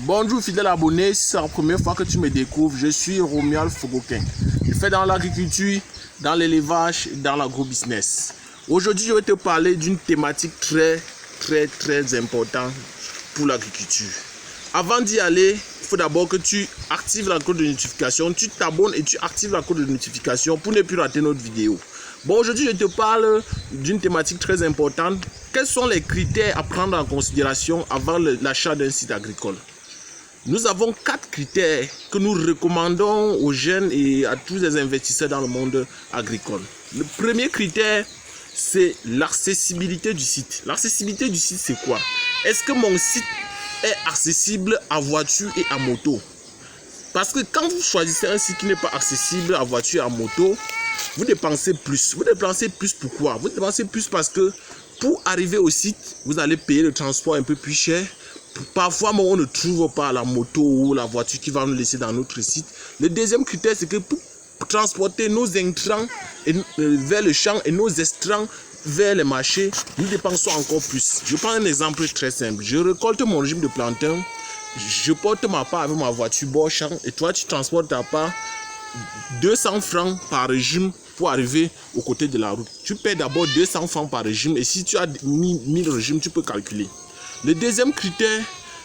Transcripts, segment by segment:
Bonjour fidèle abonné, si c'est la première fois que tu me découvres, je suis Romuald Fogokin. Je fais dans l'agriculture, dans l'élevage et dans l'agro-business. Aujourd'hui, je vais te parler d'une thématique très importante pour l'agriculture. Avant d'y aller, il faut d'abord que tu actives la cloche de notification, tu t'abonnes et tu actives la cloche de notification pour ne plus rater notre vidéo. Bon, aujourd'hui, je te parle d'une thématique très importante. Quels sont les critères à prendre en considération avant l'achat d'un site agricole? Nous avons 4 critères que nous recommandons aux jeunes et à tous les investisseurs dans le monde agricole. Le premier critère, c'est l'accessibilité du site. L'accessibilité du site, c'est quoi? Est-ce que mon site est accessible à voiture et à moto? Parce que quand vous choisissez un site qui n'est pas accessible à voiture et à moto, vous dépensez plus. Vous dépensez plus pourquoi? Vous dépensez plus parce que pour arriver au site, vous allez payer le transport un peu plus cher. Parfois, on ne trouve pas la moto ou la voiture qui va nous laisser dans notre site. Le deuxième critère, c'est que pour transporter nos intrants vers le champ et nos extrants vers les marchés, nous dépensons encore plus. Je prends un exemple très simple. Je récolte mon régime de plantain, je porte ma part avec ma voiture bord champ et toi, tu transportes ta part 200 francs par régime pour arriver aux côtés de la route. Tu paies d'abord 200 francs par régime et si tu as 1000 régimes, tu peux calculer. Le deuxième critère,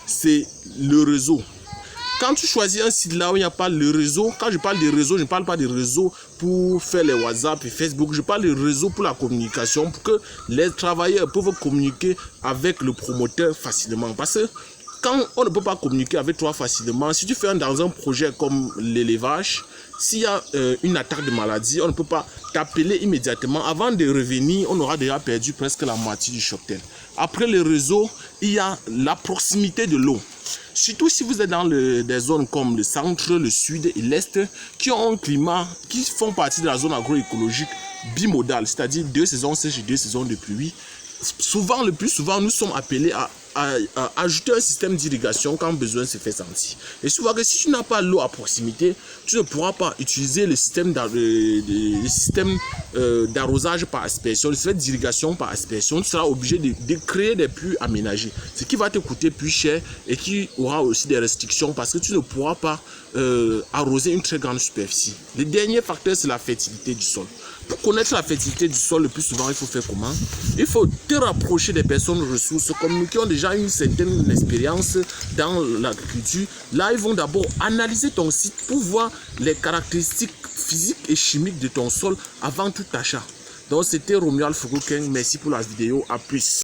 c'est le réseau. Quand tu choisis un site là où il n'y a pas le réseau, quand je parle de réseau, je ne parle pas de réseau pour faire les WhatsApp et Facebook, je parle de réseau pour la communication, pour que les travailleurs peuvent communiquer avec le promoteur facilement. Parce que quand on ne peut pas communiquer avec toi facilement, si tu fais dans un projet comme l'élevage, s'il y a une attaque de maladie, on ne peut pas t'appeler immédiatement. Avant de revenir, on aura déjà perdu presque la moitié du cheptel. Après le réseau, il y a la proximité de l'eau. Surtout si vous êtes dans des zones comme le centre, le sud et l'est, qui ont un climat, qui font partie de la zone agroécologique bimodale, c'est-à-dire 2 saisons sèches et 2 saisons de pluie. Le plus souvent, nous sommes appelés à ajouter un système d'irrigation quand besoin se fait sentir. Et souvent que si tu n'as pas l'eau à proximité, tu ne pourras pas utiliser le système d'arrosage par aspersion, le système d'irrigation par aspersion. Tu seras obligé de créer des puits aménagés, ce qui va te coûter plus cher et qui aura aussi des restrictions parce que tu ne pourras pas arroser une très grande superficie. Le dernier facteur, c'est la fertilité du sol. Pour connaître la fertilité du sol, le plus souvent, il faut faire comment? Il faut te rapprocher des personnes ressources comme nous qui ont déjà une certaine expérience dans l'agriculture. Là, ils vont d'abord analyser ton site pour voir les caractéristiques physiques et chimiques de ton sol avant tout achat. Donc, c'était Romuald Fogokin. Merci pour la vidéo. À plus.